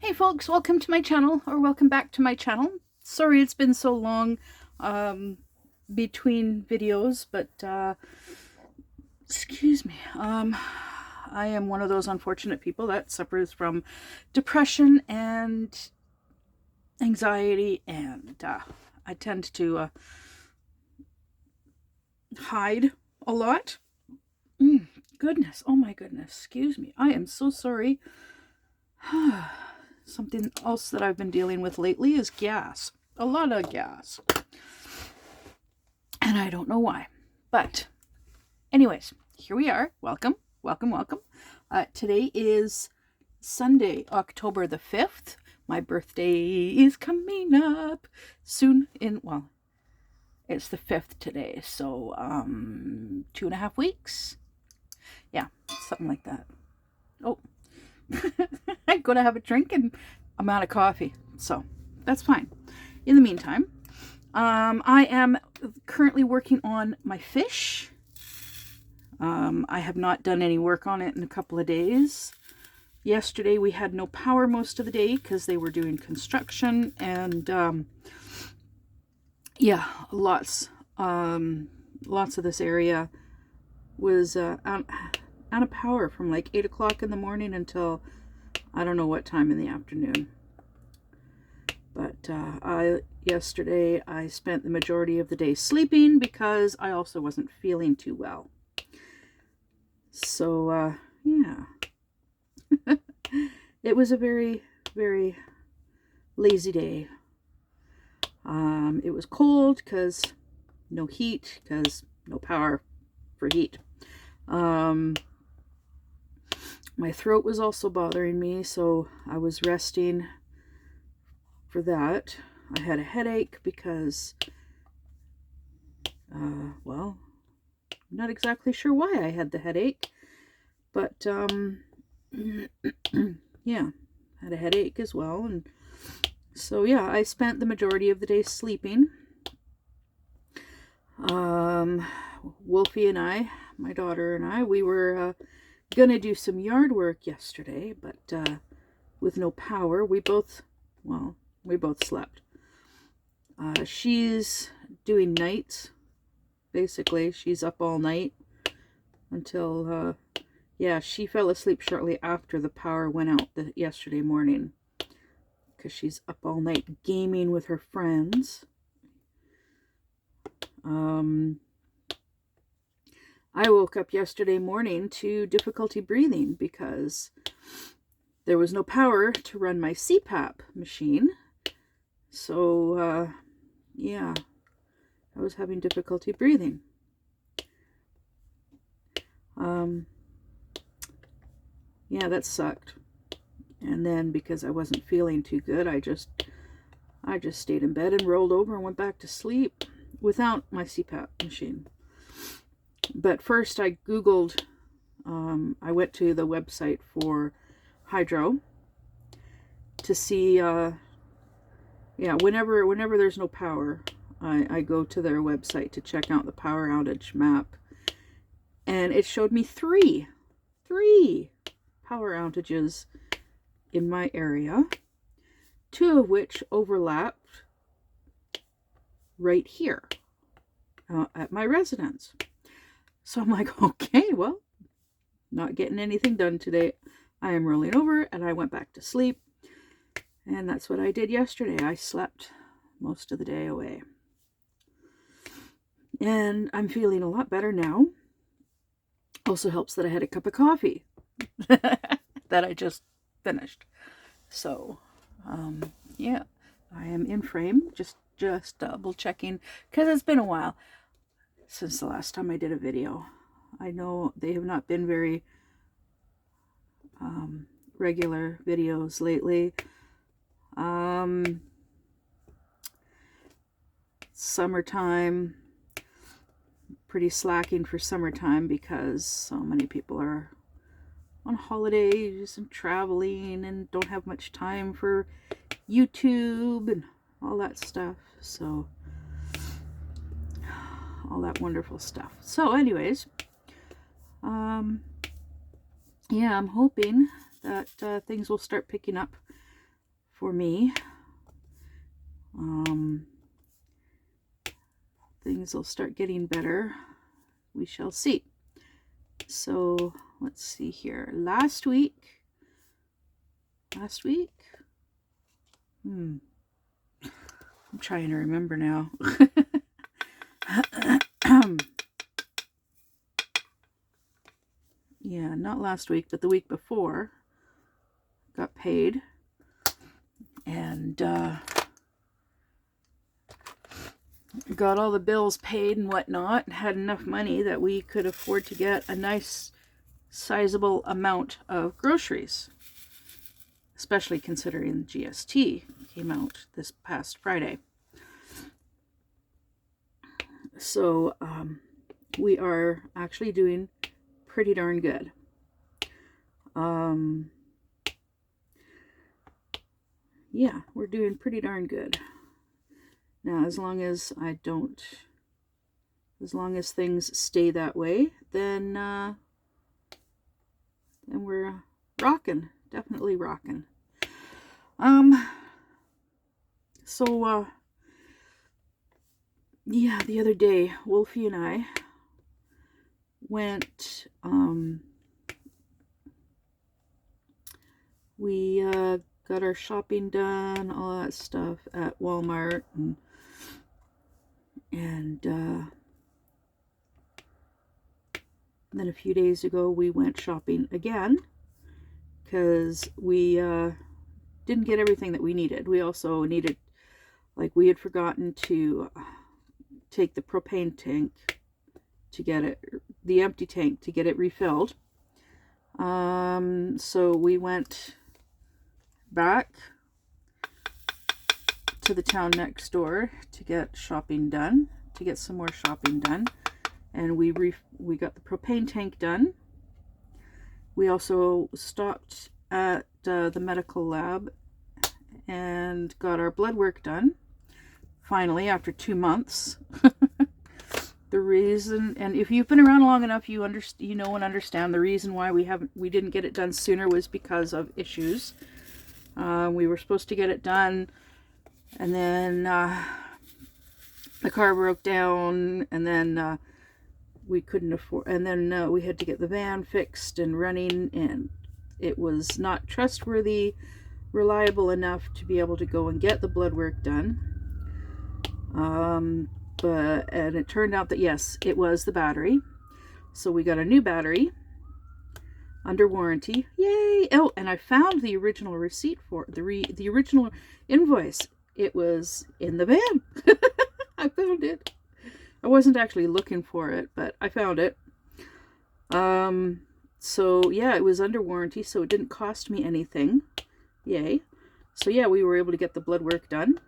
Hey folks, welcome to my channel, or welcome back to my channel. Sorry it's been so long between videos, but excuse me. I am one of those unfortunate people that suffers from depression and anxiety, and I tend to hide a lot. Goodness, oh my goodness, excuse me. I am so sorry. Something else that I've been dealing with lately is gas. A lot of gas. And I don't know why. But anyways, here we are. Welcome, welcome, welcome. Today is Sunday, October the 5th. My birthday is coming up soon well, it's the 5th today. So 2.5 weeks. Yeah, something like that. Oh, I'm going to have a drink and I'm out of coffee. So that's fine. In the meantime, I am currently working on my fish. I have not done any work on it in a couple of days. Yesterday we had no power most of the day because they were doing construction, and yeah, lots of this area was out of power from like 8 o'clock in the morning until I don't know what time in the afternoon. But yesterday I spent the majority of the day sleeping because I also wasn't feeling too well. So yeah, it was a very, very lazy day. It was cold because no heat, because no power for heat. My throat was also bothering me, so I was resting for that. I had a headache because, well, I'm not exactly sure why I had the headache, but yeah, had a headache as well. And so yeah, I spent the majority of the day sleeping. Wolfie and I, my daughter and I, we were gonna do some yard work yesterday, but with no power, we both slept. She's doing nights. Basically, she's up all night until, yeah, she fell asleep shortly after the power went out yesterday morning because she's up all night gaming with her friends. I woke up yesterday morning to difficulty breathing because there was no power to run my CPAP machine. So, yeah, I was having difficulty breathing. Yeah, that sucked. And then because I wasn't feeling too good, I just stayed in bed and rolled over and went back to sleep without my CPAP machine. But first I Googled, I went to the website for Hydro to see, yeah, whenever there's no power, I go to their website to check out the power outage map. And it showed me three power outages in my area, 2 of which overlapped right here at my residence. So I'm like, okay, well, not getting anything done today. I am rolling over, and I went back to sleep. And that's what I did yesterday. I slept most of the day away. And I'm feeling a lot better now. Also helps that I had a cup of coffee that I just finished. So, yeah, I am in frame. Just double checking because it's been a while since the last time I did a video. I know they have not been very regular videos lately. Summertime, pretty slacking for summertime because so many people are on holidays and traveling and don't have much time for YouTube and all that stuff. So, all that wonderful stuff. So anyways, yeah, I'm hoping that things will start picking up for me. Things will start getting better. We shall see. So let's see here. Last week, I'm trying to remember now. Yeah, not last week, but the week before, got paid, and got all the bills paid and whatnot, and had enough money that we could afford to get a nice sizable amount of groceries, especially considering the GST came out this past Friday. So we are actually doing pretty darn good. Yeah, we're doing pretty darn good. Now, as long as things stay that way, then we're rocking, definitely rocking. So yeah, the other day, Wolfie and I went, we got our shopping done, all that stuff at Walmart, and then a few days ago we went shopping again because we didn't get everything that we needed. We also needed, like, we had forgotten to take the propane tank to get it, the empty tank, to get it refilled. So we went back to the town next door to get shopping done, to get some more shopping done, and we got the propane tank done. We also stopped at the medical lab and got our blood work done, finally, after 2 months. The reason, and if you've been around long enough, you know and understand the reason why we didn't get it done sooner was because of issues. We were supposed to get it done, and then the car broke down, and then we couldn't afford, and then we had to get the van fixed and running, and it was not trustworthy, reliable enough to be able to go and get the blood work done. And it turned out that yes, it was the battery. So we got a new battery under warranty. Yay! Oh, and I found the original receipt for the original invoice. It was in the van. I found it. I wasn't actually looking for it, but I found it. So yeah, it was under warranty, so it didn't cost me anything. Yay. So yeah, we were able to get the blood work done.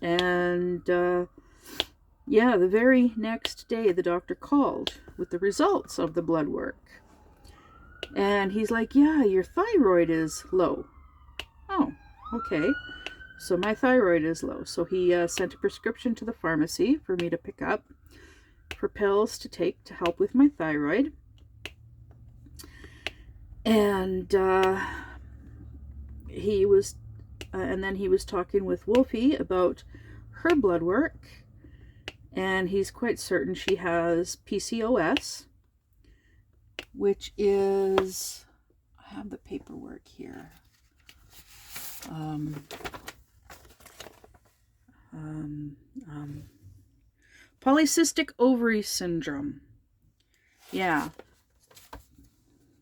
And yeah, the very next day the doctor called with the results of the blood work. And he's like, yeah, your thyroid is low. Oh, okay. So my thyroid is low. So he sent a prescription to the pharmacy for me to pick up for pills to take to help with my thyroid. And and then he was talking with Wolfie about her blood work, and he's quite certain she has PCOS, which is, I have the paperwork here. Polycystic ovary syndrome. Yeah.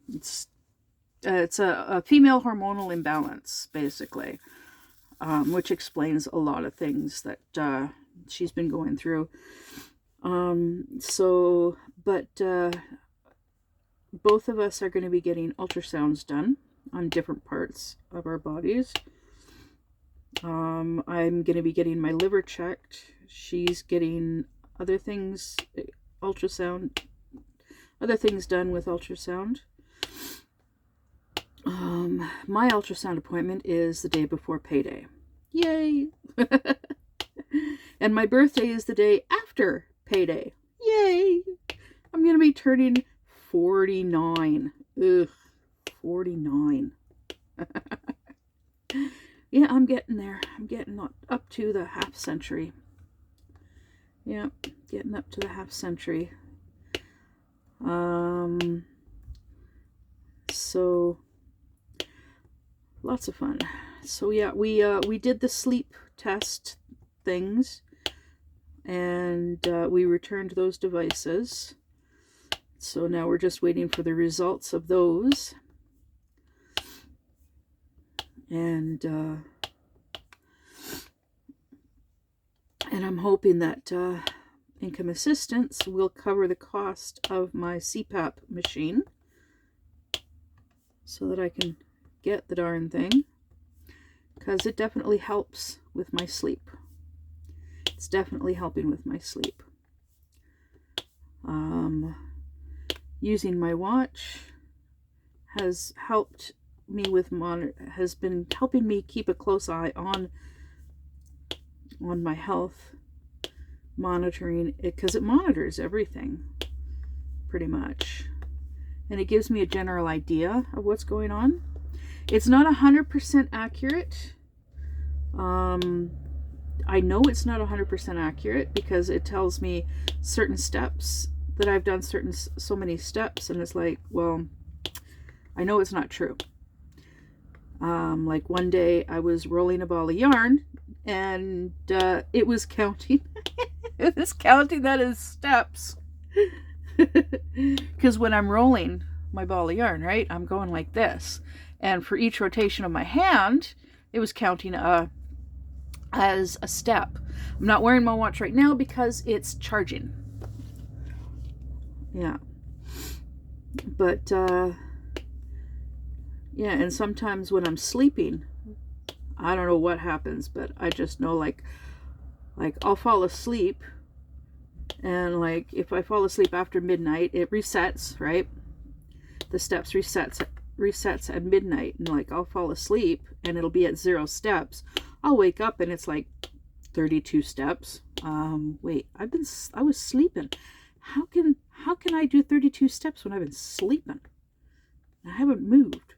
It's a female hormonal imbalance, basically, which explains a lot of things that she's been going through. Both of us are going to be getting ultrasounds done on different parts of our bodies. I'm going to be getting my liver checked. She's getting other things done with ultrasound. My ultrasound appointment is the day before payday. Yay! And my birthday is the day after payday. Yay! I'm going to be turning 49. Ugh, 49. Yeah, I'm getting there. I'm getting up to the half century. Yeah, getting up to the half century. So lots of fun. So yeah, we did the sleep test things, and we returned those devices. So now we're just waiting for the results of those. And I'm hoping that income assistance will cover the cost of my CPAP machine so that I can get the darn thing, because it definitely helps with my sleep. It's definitely helping with my sleep. Using my watch has helped me with has been helping me keep a close eye on my health, monitoring it, because it monitors everything pretty much, and it gives me a general idea of what's going on. It's not 100% accurate. I know it's not 100% accurate because it tells me certain steps that I've done so many steps, and it's like, well, I know it's not true. Like one day I was rolling a ball of yarn, and it was counting. It was counting that as steps. Because when I'm rolling my ball of yarn, right, I'm going like this, and for each rotation of my hand, it was counting as a step. I'm not wearing my watch right now because it's charging. Yeah. But yeah, and sometimes when I'm sleeping, I don't know what happens, but I just know, like I'll fall asleep, and like if I fall asleep after midnight, it resets, right? The steps resets at midnight, and like I'll fall asleep and it'll be at 0 steps. I'll wake up and it's like 32 steps. Wait, I was sleeping. How can I do 32 steps when I've been sleeping? I haven't moved.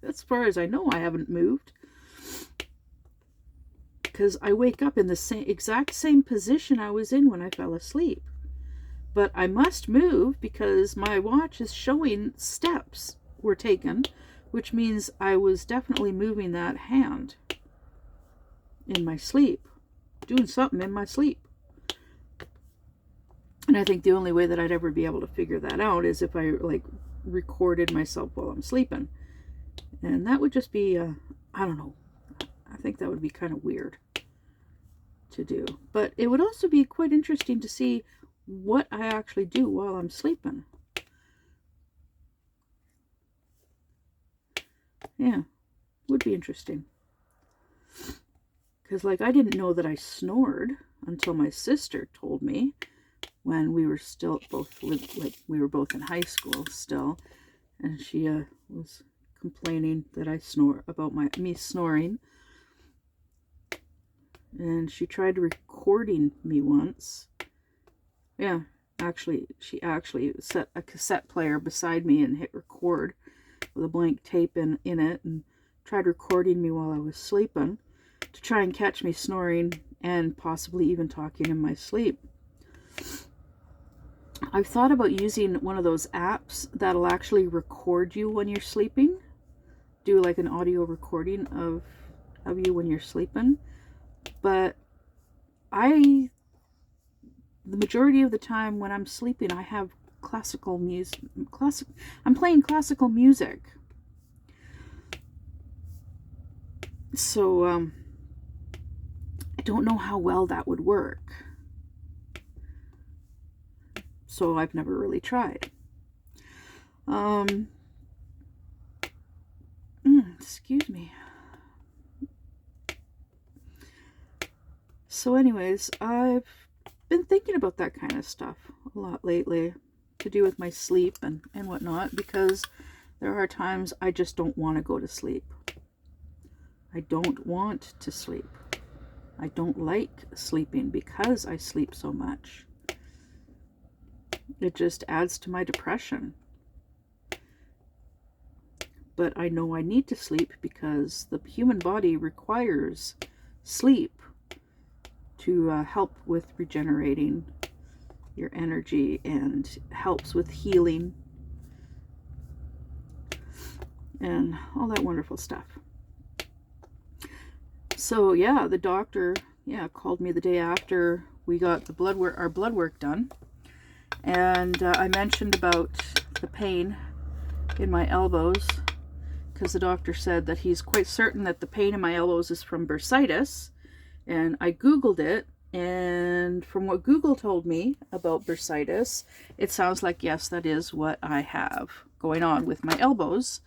As far as I know, I haven't moved. Because I wake up in the exact same position I was in when I fell asleep. But I must move because my watch is showing steps were taken, which means I was definitely moving that hand in my sleep, doing something in my sleep. And I think the only way that I'd ever be able to figure that out is if I like recorded myself while I'm sleeping. And that would just be, I don't know, I think that would be kind of weird to do. But it would also be quite interesting to see what I actually do while I'm sleeping. Yeah, would be interesting. Because like I didn't know that I snored until my sister told me when we were still both we were both in high school still, and she was complaining that I snore about me snoring, and she tried recording me once. Yeah, she actually set a cassette player beside me and hit record with a blank tape in it, and tried recording me while I was sleeping to try and catch me snoring and possibly even talking in my sleep. I've thought about using one of those apps that'll actually record you when you're sleeping. Do like an audio recording of you when you're sleeping. But the majority of the time when I'm sleeping, I have classical music. I'm playing classical music. So I don't know how well that would work. So I've never really tried. Excuse me. So anyways, I've been thinking about that kind of stuff a lot lately, to do with my sleep and whatnot, because there are times I just don't want to go to sleep. I don't want to sleep. I don't like sleeping because I sleep so much. It just adds to my depression. but I know I need to sleep because the human body requires sleep to help with regenerating your energy and helps with healing and all that wonderful stuff. So yeah, the doctor called me the day after we got the our blood work done, and I mentioned about the pain in my elbows because the doctor said that he's quite certain that the pain in my elbows is from bursitis. And I googled it, and from what Google told me about bursitis, it sounds like, yes, that is what I have going on with my elbows.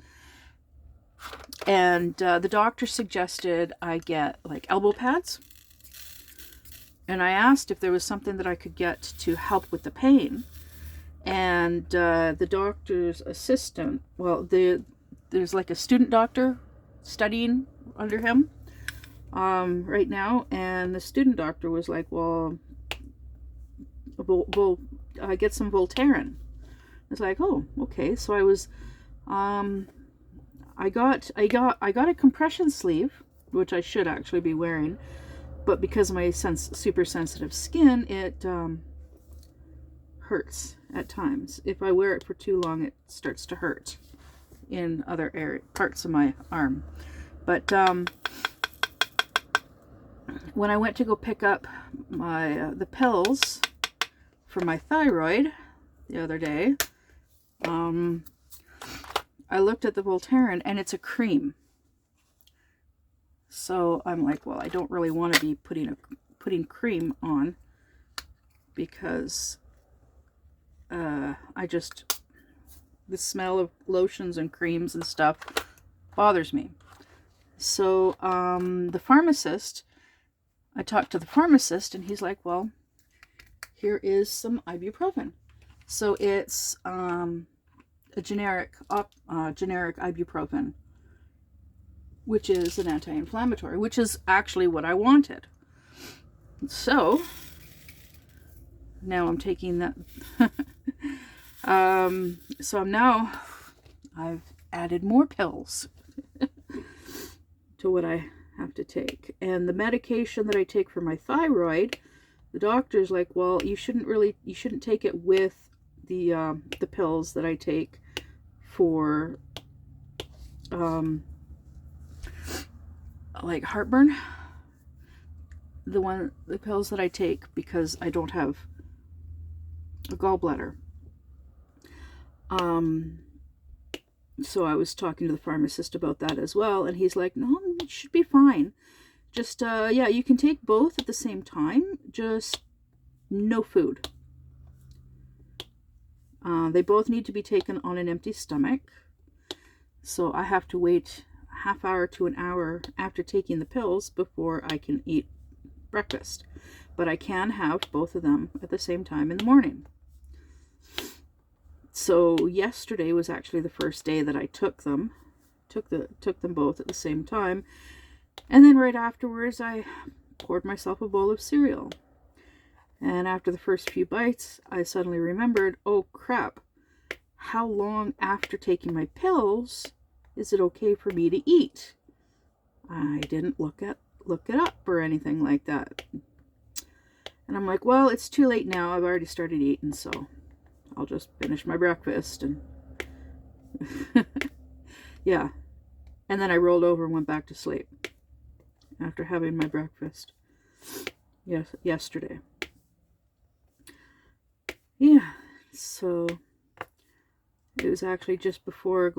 And the doctor suggested I get like elbow pads, and I asked if there was something that I could get to help with the pain. And the doctor's assistant, well, there's like a student doctor studying under him right now, and the student doctor was like, well, I get some Voltaren. It's like, oh, okay. So I was I got a compression sleeve, which I should actually be wearing, but because of my super sensitive skin, it hurts at times. If I wear it for too long, it starts to hurt in other parts of my arm. But when I went to go pick up my the pills for my thyroid the other day, I looked at the Voltaren, and it's a cream. So I'm like, well, I don't really want to be putting cream on because the smell of lotions and creams and stuff bothers me. So the pharmacist, I talked to the pharmacist, and he's like, well, here is some ibuprofen. So it's a generic ibuprofen, which is an anti-inflammatory, which is actually what I wanted. So now I'm taking that. So I've added more pills to what I have to take. And the medication that I take for my thyroid, the doctor's like, well, you shouldn't take it with the pills that I take for like heartburn. The pills that I take because I don't have a gallbladder. So I was talking to the pharmacist about that as well, and he's like, no, it should be fine. Just, yeah, you can take both at the same time, just no food. They both need to be taken on an empty stomach. So I have to wait a half hour to an hour after taking the pills before I can eat breakfast. But I can have both of them at the same time in the morning. So yesterday was actually the first day that I took them both at the same time, and then right afterwards I poured myself a bowl of cereal. And after the first few bites, I suddenly remembered, oh crap, how long after taking my pills is it okay for me to eat? I didn't look it up or anything like that. And I'm like, well, it's too late now. I've already started eating, so I'll just finish my breakfast. And yeah. And then I rolled over and went back to sleep after having my breakfast yesterday. Yeah, so it was actually just before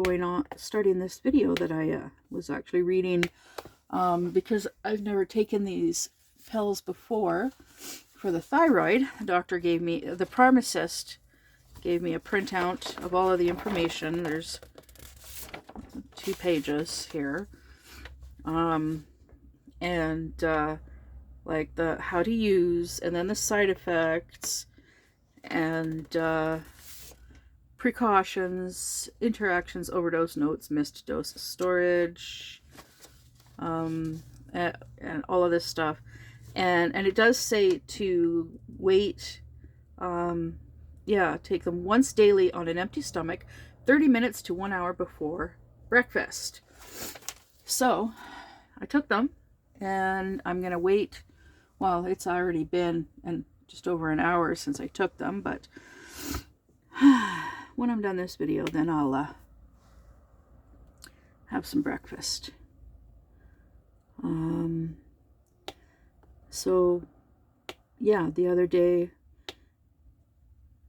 starting this video that I was actually reading, because I've never taken these pills before for the thyroid. The pharmacist gave me a printout of all of the information. There's 2 pages here. And like the how to use, and then the side effects, and precautions, interactions, overdose notes, missed dose storage, and all of this stuff. And it does say to wait, take them once daily on an empty stomach, 30 minutes to 1 hour before breakfast. So I took them, and I'm going to wait. Well, it's already been just over an hour since I took them, but when I'm done this video, then I'll have some breakfast. So yeah, the other day,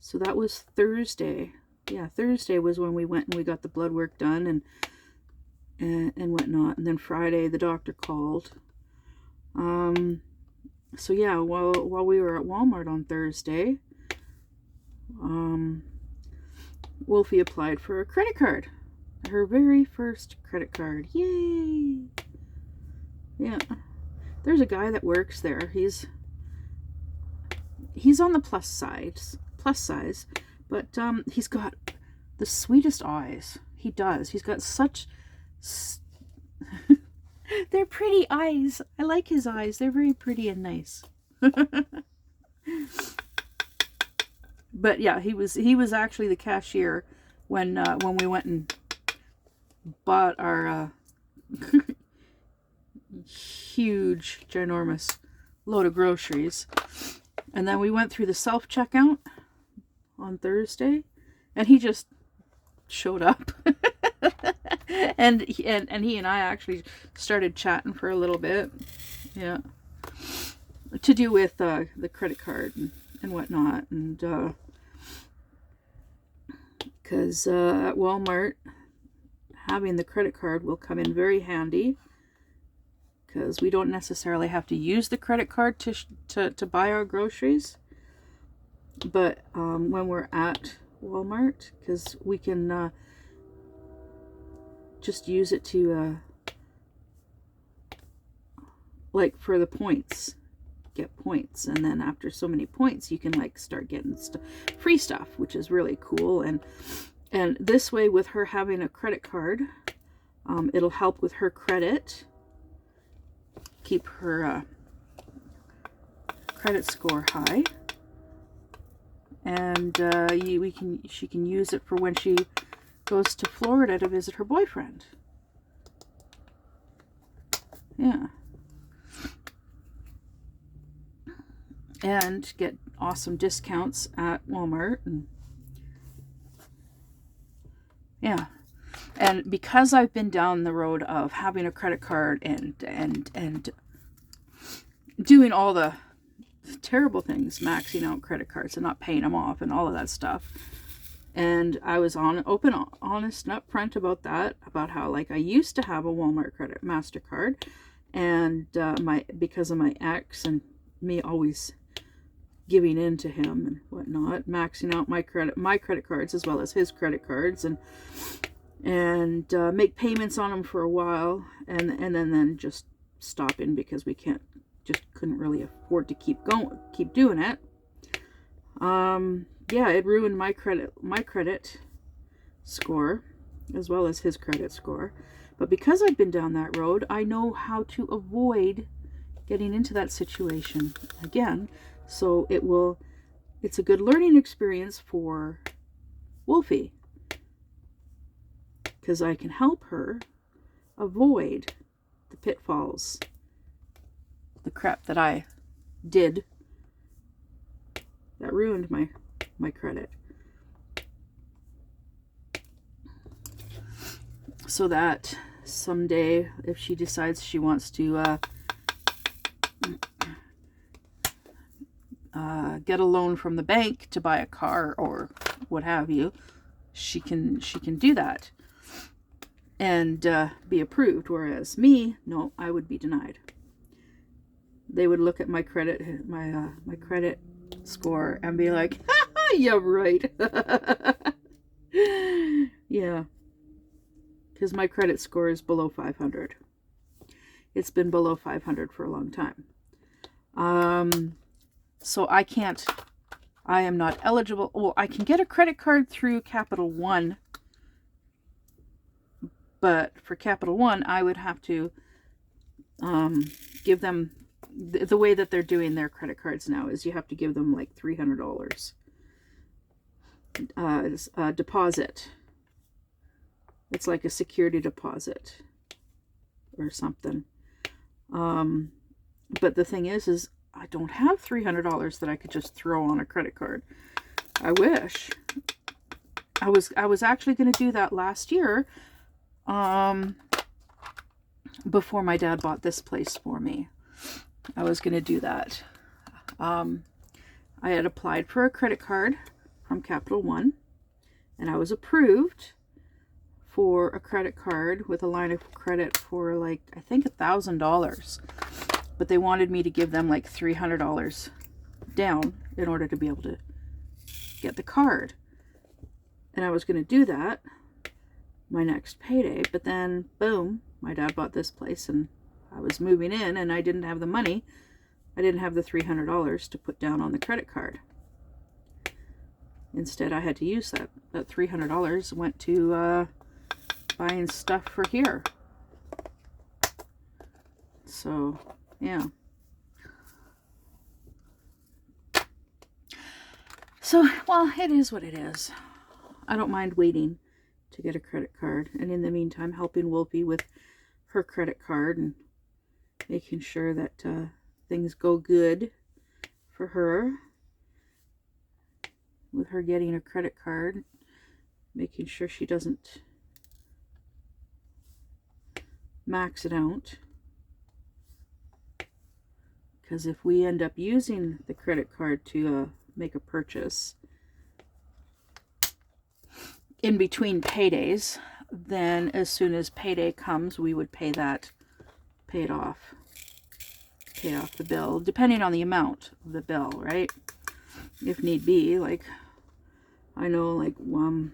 so that was Thursday. Yeah, Thursday was when we went and we got the blood work done and whatnot. And then Friday, the doctor called. So yeah, while we were at Walmart on Thursday, Wolfie applied for a credit card. Her very first credit card. Yay! Yeah. There's a guy that works there. He's on the plus size, but he's got the sweetest eyes. He does. He's got such they're pretty eyes. I like his eyes. They're very pretty and nice. But yeah, he was actually the cashier when we went and bought our huge, ginormous load of groceries. And then we went through the self-checkout on Thursday, and he just showed up. and he and I actually started chatting for a little bit. Yeah. To do with the credit card and whatnot. And because at Walmart, having the credit card will come in very handy, because we don't necessarily have to use the credit card to buy our groceries. But when we're at Walmart, because we can just use it to like for the points, get points, and then after so many points you can like start getting free stuff, which is really cool. And this way, with her having a credit card, it'll help with her credit, keep her credit score high, and she can use it for when she goes to Florida to visit her boyfriend. Yeah. And get awesome discounts at Walmart. And yeah. And because I've been down the road of having a credit card and doing all the terrible things, maxing out credit cards and not paying them off and all of that stuff, and I was open, honest, and upfront about that, about how like I used to have a Walmart credit MasterCard, and because of my ex and me always giving in to him and whatnot, maxing out my credit cards as well as his credit cards, and make payments on them for a while, and then just stopping because we couldn't really afford to keep doing it. Yeah, it ruined my credit score as well as his credit score. But because I've been down that road, I know how to avoid getting into that situation again. So it's a good learning experience for Wolfie, because I can help her avoid the pitfalls, the crap that I did that ruined my credit. So that someday, if she decides she wants to get a loan from the bank to buy a car or what have you, she can do that and be approved. Whereas me, no, I would be denied. They would look at my credit, my credit score, and be like, "Yeah, right." Yeah, because my credit score is below 500. It's been below 500 for a long time. So I am not eligible. Well, I can get a credit card through Capital One, but for Capital One, I would have to give them, the way that they're doing their credit cards now is you have to give them like $300 deposit It's like a security deposit or something. But the thing is I don't have $300 that I could just throw on a credit card. I wish. I was actually going to do that last year, before my dad bought this place for me. I was going to do that. I had applied for a credit card from Capital One, and I was approved for a credit card with a line of credit for like, I think $1,000. But they wanted me to give them like $300 down in order to be able to get the card. And I was going to do that my next payday, but then boom, my dad bought this place and I was moving in and I didn't have the money. I didn't have the $300 to put down on the credit card. Instead, I had to use that $300 went to buying stuff for here. So, yeah. So, well, it is what it is. I don't mind waiting to get a credit card. And in the meantime, helping Wolfie with her credit card and making sure that things go good for her. With her getting a credit card. Making sure she doesn't max it out. Because if we end up using the credit card to make a purchase in between paydays, then as soon as payday comes, we would pay it off. Pay off the bill, depending on the amount of the bill, right? If need be, like, I know, like, when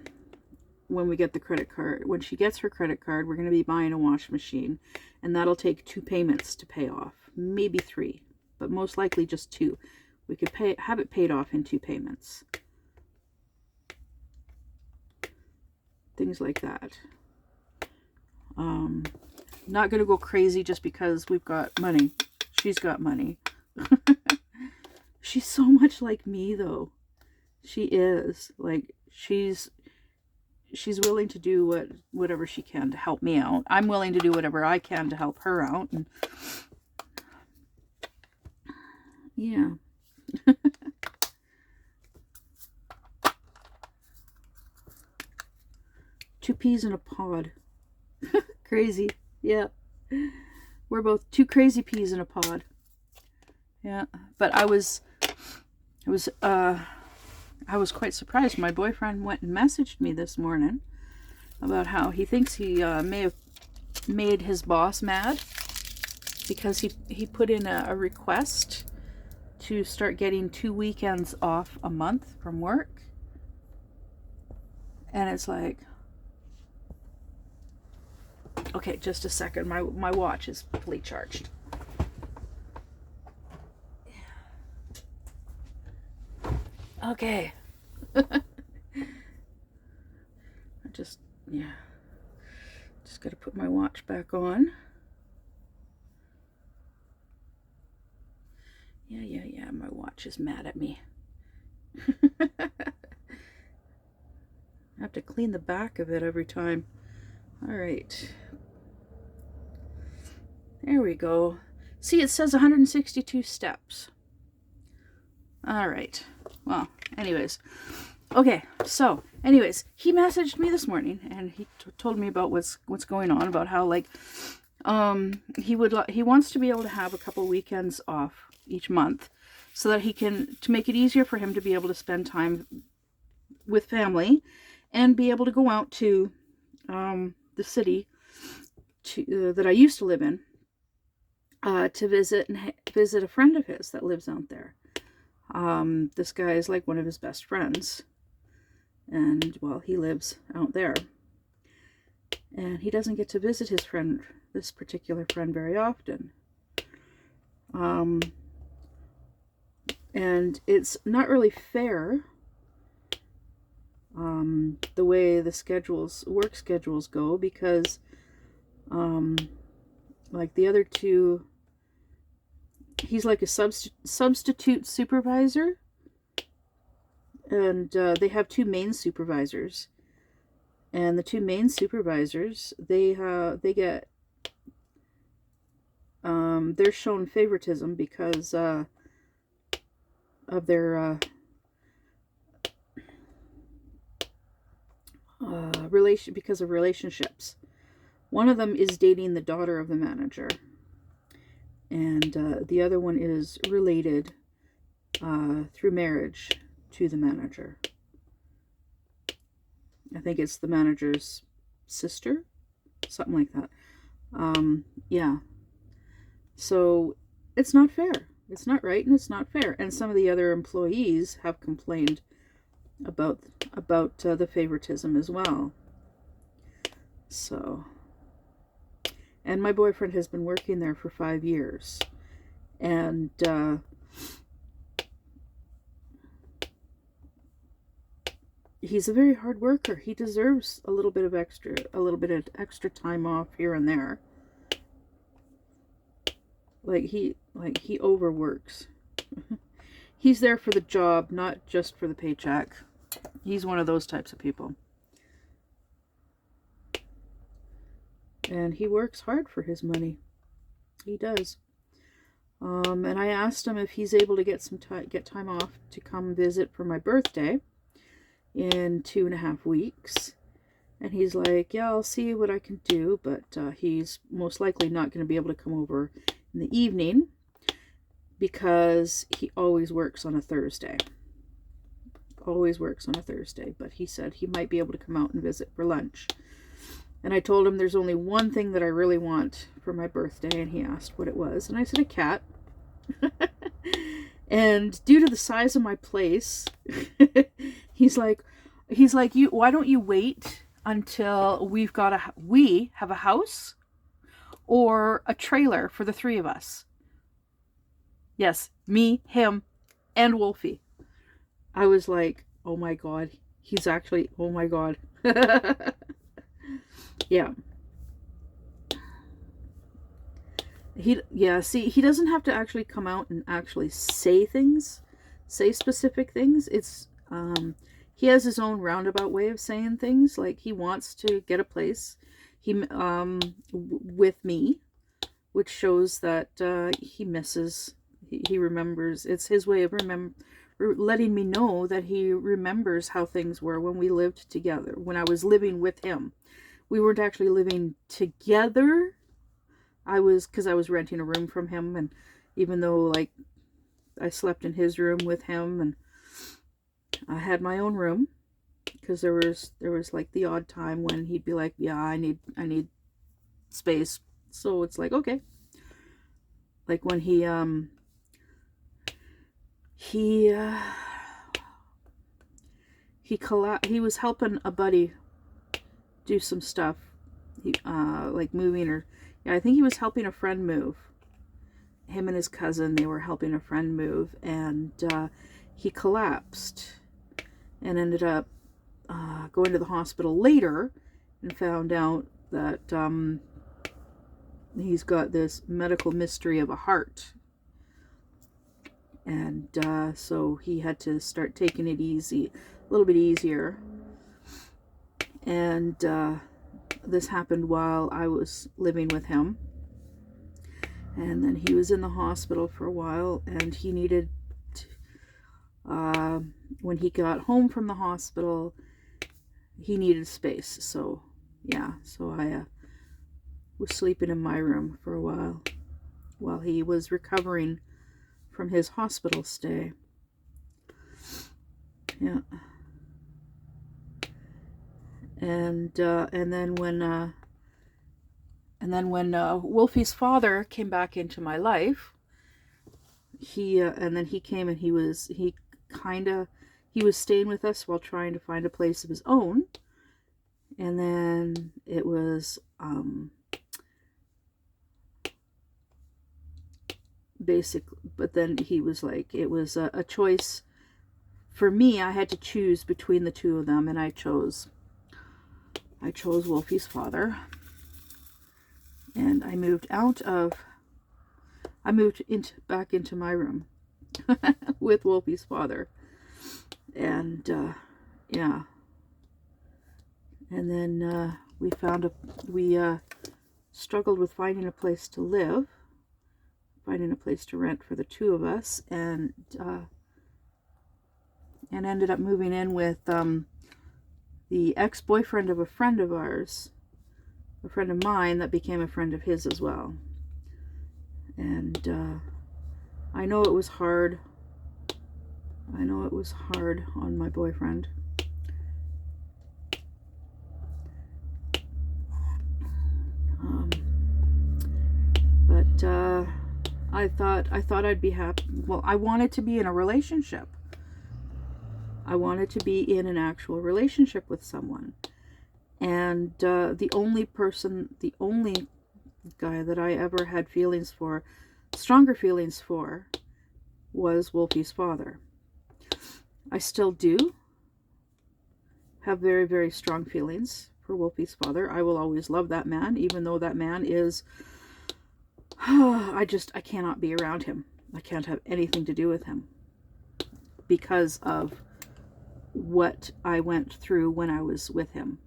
we get the credit card, when she gets her credit card, we're going to be buying a washing machine, and that'll take 2 payments to pay off, maybe 3, but most likely just 2. We could have it paid off in 2 payments. Things like that. Not going to go crazy just because we've got money. She's got money. She's so much like me, though. She is. Like, she's willing to do whatever she can to help me out. I'm willing to do whatever I can to help her out. And yeah. 2 peas in a pod. Crazy. Yeah. We're both 2 crazy peas in a pod. Yeah. But I was quite surprised. My boyfriend went and messaged me this morning about how he thinks he may have made his boss mad because he put in a request to start getting 2 weekends off a month from work. And it's like, okay, just a second. My watch is fully charged. Okay. Just got to put my watch back on. Yeah, my watch is mad at me. I have to clean the back of it every time. All right. There we go. See, it says 162 steps. All right. Well, anyways. Okay, so, anyways, he messaged me this morning, and he told me about what's going on, about how, like, he wants to be able to have a couple weekends off each month, so that to make it easier for him to be able to spend time with family, and be able to go out to the city that I used to live in, to visit a friend of his that lives out there. This guy is like one of his best friends. And, well, he lives out there. And he doesn't get to visit his friend, this particular friend, very often. And it's not really fair, the way the work schedules go, because, like the other two, he's like a substitute supervisor. And they have 2 main supervisors. And the two main supervisors, they get they're shown favoritism because of their because of relationships. One of them is dating the daughter of the manager, and the other one is related through marriage to the manager. I think it's the manager's sister, something like that. Yeah. So it's not fair. It's not right, and it's not fair. And some of the other employees have complained about the favoritism as well. So, and my boyfriend has been working there for 5 years, and he's a very hard worker. He deserves a little bit of extra time off here and there. He overworks. He's there for the job, not just for the paycheck. He's one of those types of people. And he works hard for his money. He does. And I asked him if he's able to get time off to come visit for my birthday in 2.5 weeks. And he's like, yeah, I'll see what I can do, but he's most likely not going to be able to come over in the evening because he always works on a Thursday. But he said he might be able to come out and visit for lunch. And I told him there's only one thing that I really want for my birthday, and he asked what it was, and I said a cat. And due to the size of my place, he's like, why don't you wait until we have a house or a trailer for the 3 of us? Yes, me, him, and Wolfie. I was like, oh my God. Oh my God. Yeah. He doesn't have to actually come out and actually say specific things. It's, he has his own roundabout way of saying things. Like, he wants to get a place, with me, which shows that, he misses, he remembers. It's his way of letting me know that he remembers how things were when we lived together, when I was living with him. We weren't actually living together. Because I was renting a room from him, and even though, I slept in his room with him, and I had my own room, because there was the odd time when he'd be like, yeah, I need space. So it's like, okay. Like when he was helping a buddy do some stuff, moving, or I think he was helping a friend move. Him and his cousin, they were helping a friend move, and he collapsed and ended up going to the hospital later, and found out that he's got this medical mystery of a heart. And so he had to start taking it easy, a little bit easier. And this happened while I was living with him. And then he was in the hospital for a while, and he needed, when he got home from the hospital, he needed space. So, yeah, so I was sleeping in my room for a while he was recovering from his hospital stay. Yeah. And then when Wolfie's father came back into my life, he came, and he was staying with us while trying to find a place of his own. And then it was but then he was like, it was a choice for me. I had to choose between the two of them, and I chose Wolfie's father. And I moved back into my room with Wolfie's father. And yeah. And then we struggled with finding a place to live, finding a place to rent for the two of us, and ended up moving in with the ex-boyfriend of a friend of ours, a friend of mine that became a friend of his as well. And I know it was hard. I know it was hard on my boyfriend. But I thought I'd be happy. Well, I wanted to be in a relationship. I wanted to be in an actual relationship with someone. And the only guy that I ever had stronger feelings for, was Wolfie's father. I still do have very, very strong feelings for Wolfie's father. I will always love that man, even though that man is, I cannot be around him. I can't have anything to do with him because of what I went through when I was with him.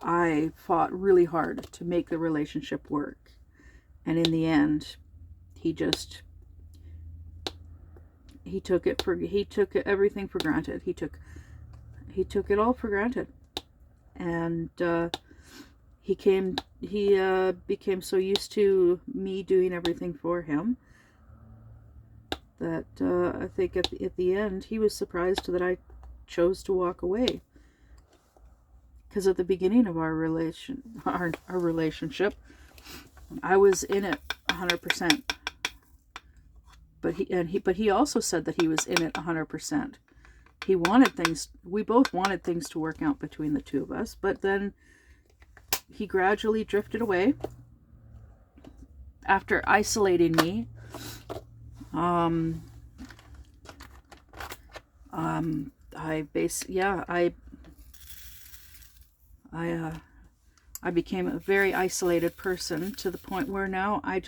I fought really hard to make the relationship work. And in the end, he took everything for granted. He took it all for granted. And he became so used to me doing everything for him that I think at the end he was surprised that I chose to walk away. Because at the beginning of our relationship, I was in it 100%. But he also said that he was in it 100%. We both wanted things to work out between the two of us, but then he gradually drifted away after isolating me. I became a very isolated person to the point where now I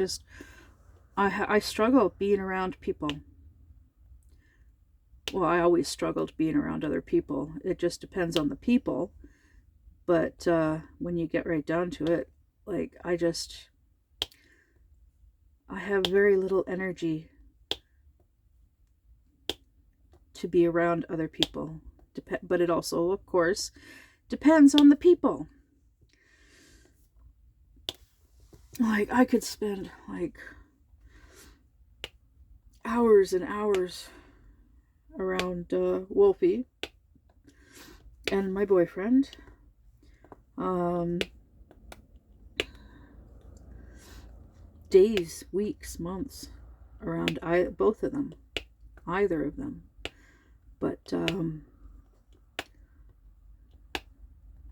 struggle being around people. Well, I always struggled being around other people. It just depends on the people. But when you get right down to it, like, I have very little energy to be around other people. But it also, of course, depends on the people. Like, I could spend, like, hours and hours around Wolfie and my boyfriend. Days, weeks, months around both of them, either of them. But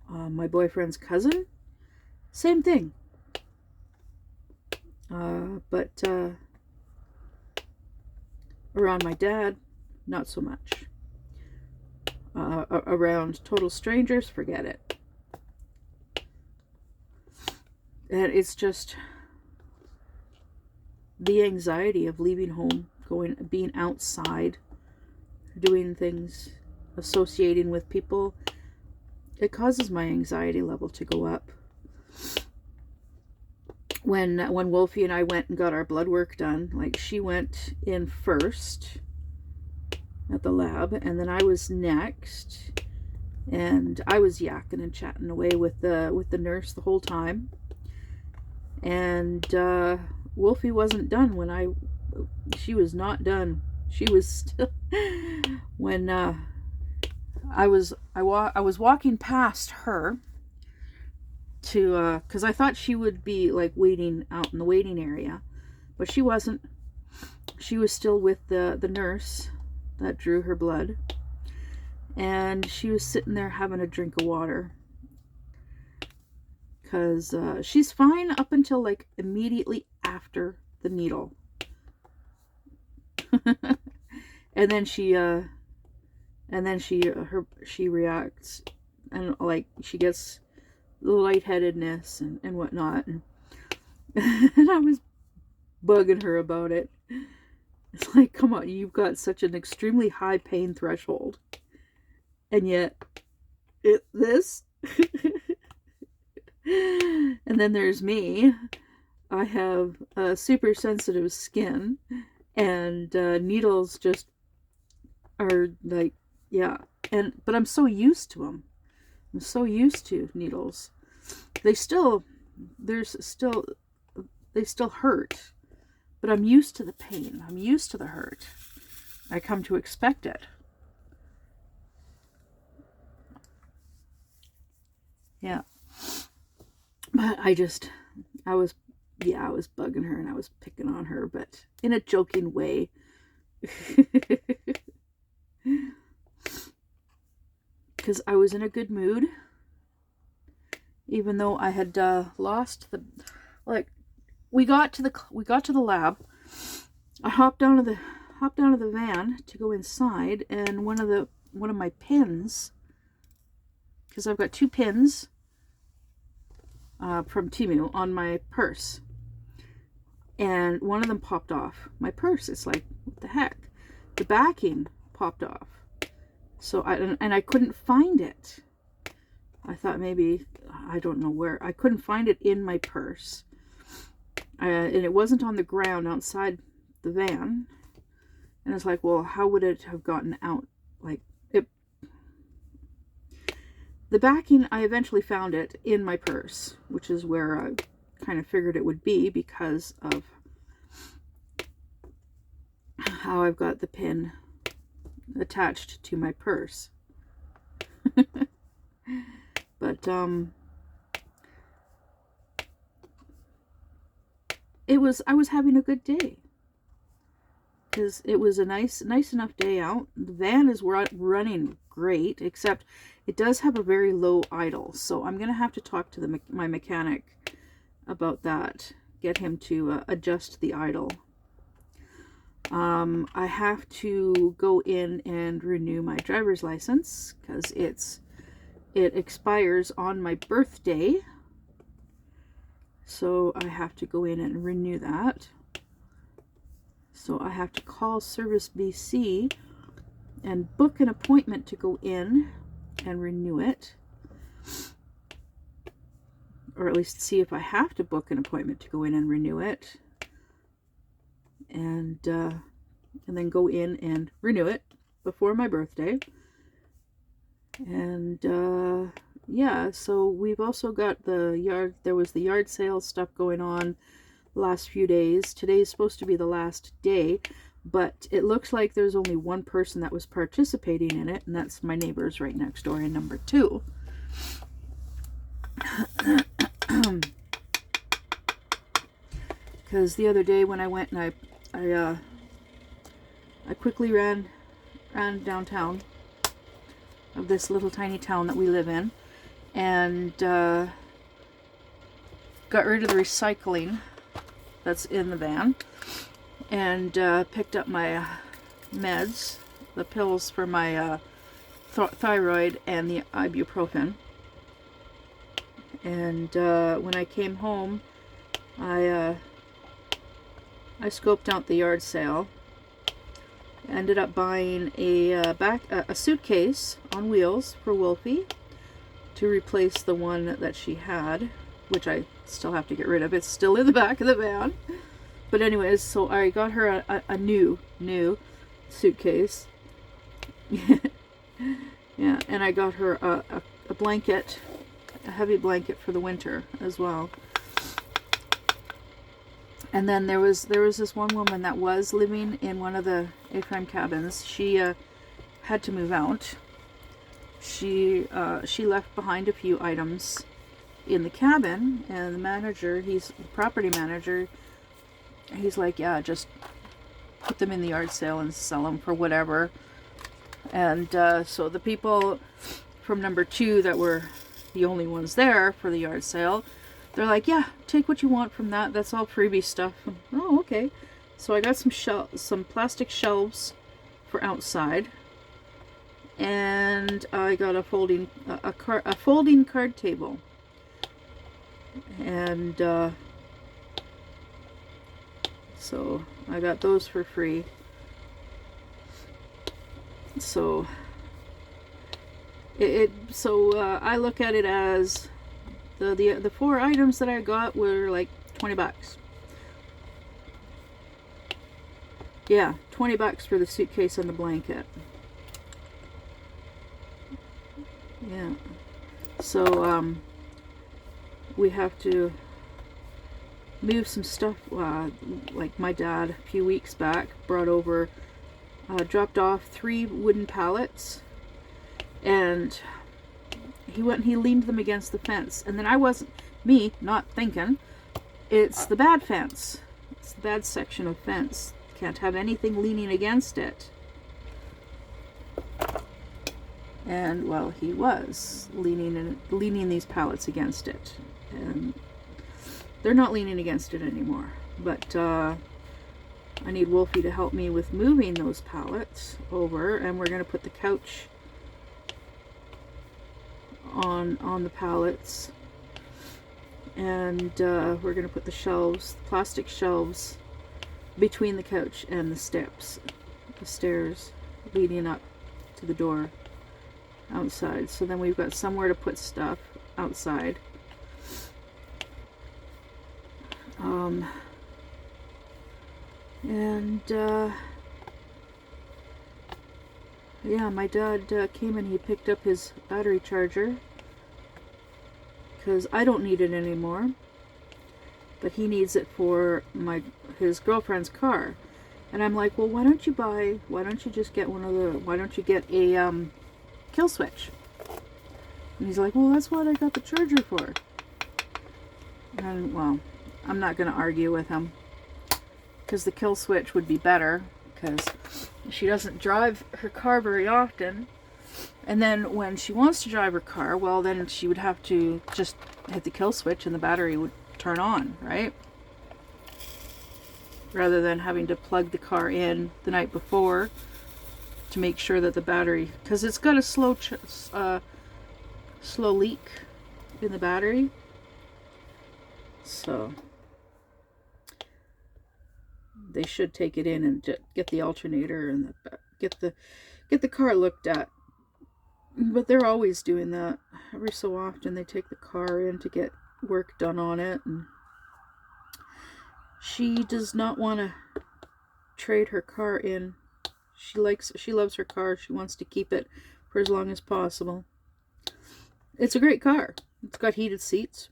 my boyfriend's cousin, same thing. But around my dad, not so much. Around total strangers, forget it. And it's just the anxiety of leaving home, being outside, doing things, associating with people. It causes my anxiety level to go up. When Wolfie and I went and got our blood work done, like, she went in first at the lab, and then I was next, and I was yakking and chatting away with the nurse the whole time. And Wolfie wasn't done she was not done. She was still when I was walking past her to because I thought she would be, like, waiting out in the waiting area, but she wasn't. She was still with the nurse that drew her blood, and she was sitting there having a drink of water, because she's fine up until, like, immediately after the needle. and then she reacts, and, like, she gets lightheadedness and whatnot, and I was bugging her about it. It's like, come on, you've got such an extremely high pain threshold, and yet this And then there's me. I have super sensitive skin, and needles just are like, yeah. But I'm so used to them. I'm so used to needles. They still, there's still, they still hurt, but I'm used to the pain. I'm used to the hurt. I come to expect it. Yeah. But I was bugging her and I was picking on her, but in a joking way. Because I was in a good mood, even though I had lost the, like, we got to the lab. I hopped out of the van to go inside, and one of my pins, because I've got 2 pins from Temu on my purse, and one of them popped off my purse. It's like, what the heck? The backing popped off. So I couldn't find it. I thought maybe, I don't know where. I couldn't find it in my purse. And it wasn't on the ground outside the van. And it's like, well, how would it have gotten out? Like, the backing, I eventually found it in my purse, which is where I kind of figured it would be because of how I've got the pin attached to my purse. But I was having a good day, because it was a nice enough day out. The van is running great, except it does have a very low idle, so I'm gonna have to talk to my mechanic about that, get him to adjust the idle. I have to go in and renew my driver's license because it expires on my birthday. So I have to go in and renew that. So I have to call Service BC and book an appointment to go in and renew it. Or at least see if I have to book an appointment to go in and renew it. And then go in and renew it before my birthday. And yeah, so we've also got there was the yard sale stuff going on the last few days. Today's supposed to be the last day, but it looks like there's only one person that was participating in it, and that's my neighbors right next door in number 2. Because the other day when I went and I quickly ran downtown of this little tiny town that we live in, and got rid of the recycling that's in the van, and picked up my meds, the pills for my thyroid and the ibuprofen. And when I came home, I scoped out the yard sale. Ended up buying a suitcase on wheels for Wolfie to replace the one that she had, which I still have to get rid of. It's still in the back of the van. But anyways, so I got her a new suitcase. Yeah, and I got her a blanket, a heavy blanket for the winter as well. And then there was this one woman that was living in one of the A-frame cabins. She had to move out. She left behind a few items in the cabin, and the manager, the property manager, he's like, yeah, just put them in the yard sale and sell them for whatever. And so the people from number 2 that were the only ones there for the yard sale, they're like, yeah, take what you want from that. That's all freebie stuff. Oh, okay. So I got some plastic shelves for outside, and I got a folding card table, and so I got those for free. So So I look at it as the 4 items that I got were like $20. Yeah, $20 for the suitcase and the blanket. Yeah. So we have to move some stuff. Like my dad a few weeks back brought over, dropped off 3 wooden pallets, and he went and he leaned them against the fence. And then I wasn't, me, not thinking, it's the bad fence. It's the bad section of fence. Can't have anything leaning against it. And well, he was leaning these pallets against it, and they're not leaning against it anymore. But I need Wolfie to help me with moving those pallets over, and we're going to put the couch on the pallets, and we're going to put the shelves, plastic shelves, between the couch and the stairs leading up to the door outside. So then we've got somewhere to put stuff outside. Yeah, my dad came and he picked up his battery charger, because I don't need it anymore, but he needs it for his girlfriend's car. And I'm like, well, why don't you just get why don't you get a kill switch? And he's like, well, that's what I got the charger for. And well, I'm not going to argue with him, because the kill switch would be better, because she doesn't drive her car very often. And then when she wants to drive her car, well, then she would have to just hit the kill switch and the battery would turn on, right? Rather than having to plug the car in the night before to make sure that the battery, because it's got a slow leak in the battery. So they should take it in and get the alternator and get the car looked at. But they're always doing that. Every so often they take the car in to get work done on it, and she does not want to trade her car in. She loves her car. She wants to keep it for as long as possible. It's a great car. It's got heated seats.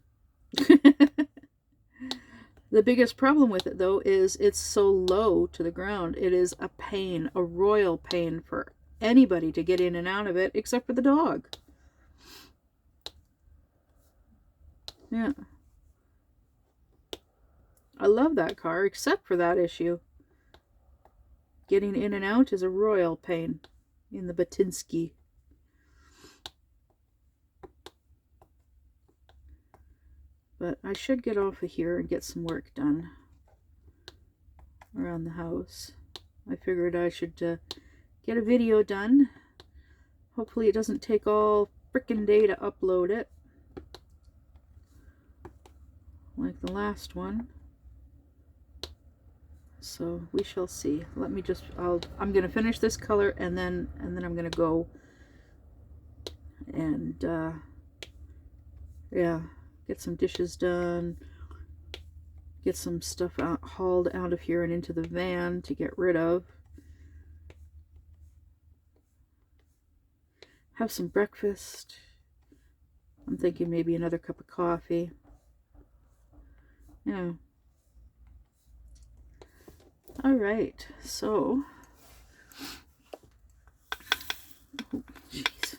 The biggest problem with it, though, is it's so low to the ground. It is a pain, a royal pain for anybody to get in and out of it, except for the dog. Yeah. I love that car, except for that issue. Getting in and out is a royal pain in the Batinsky. But I should get off of here and get some work done around the house. I figured I should get a video done. Hopefully it doesn't take all frickin' day to upload it, like the last one. So we shall see. Let me just, I'm gonna finish this color, and then I'm gonna go and yeah, get some dishes done, get some stuff hauled out of here and into the van to get rid of, have some breakfast. I'm thinking maybe another cup of coffee. Yeah. All right, so, oh, jeez.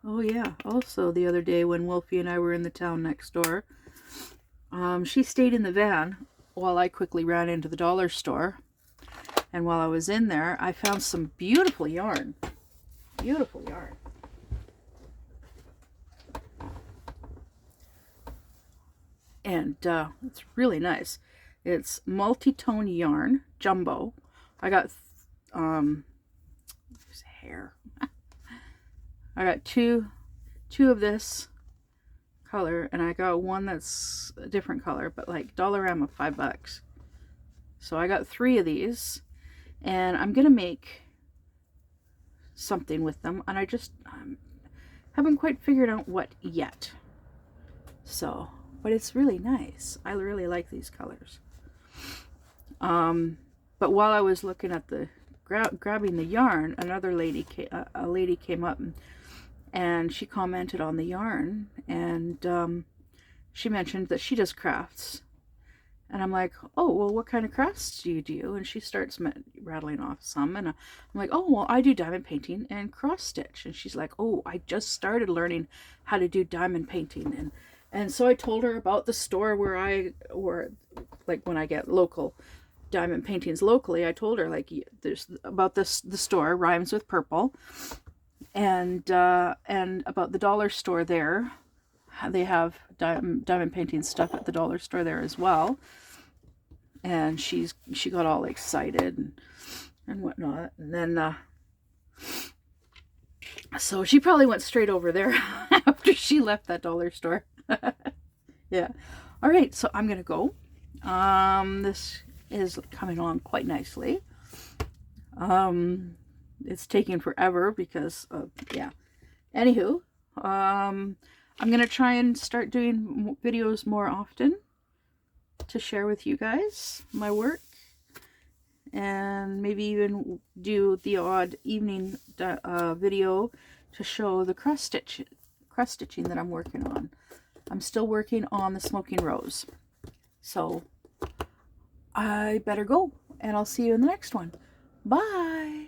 Oh yeah, also the other day when Wolfie and I were in the town next door, she stayed in the van while I quickly ran into the dollar store. And while I was in there, I found some beautiful yarn. Beautiful yarn. And it's really nice. It's multi-tone yarn, jumbo. I got there's hair. I got two of this color, and I got one that's a different color, but like Dollarama, $5. So I got 3 of these, and I'm gonna make something with them, and I just haven't quite figured out what yet. So, but it's really nice. I really like these colors. But while I was looking at the grabbing the yarn, another lady a lady came up and she commented on the yarn, and she mentioned that she does crafts. And I'm like, oh, well, what kind of crafts do you do? And she starts rattling off some. And I'm like, oh, well, I do diamond painting and cross stitch. And she's like, oh, I just started learning how to do diamond painting. And so I told her about the store where like when I get local diamond paintings locally, I told her, like, there's about the store, Rhymes with Purple, and about the dollar store there. They have diamond painting stuff at the dollar store there as well. And she got all excited and whatnot. And then so she probably went straight over there after she left that dollar store. Yeah. All right, so I'm gonna go. This is coming along quite nicely. It's taking forever because yeah. Anywho, I'm going to try and start doing videos more often to share with you guys my work, and maybe even do the odd evening video to show the cross stitching that I'm working on. I'm still working on the Smoking Rose. So I better go, and I'll see you in the next one. Bye!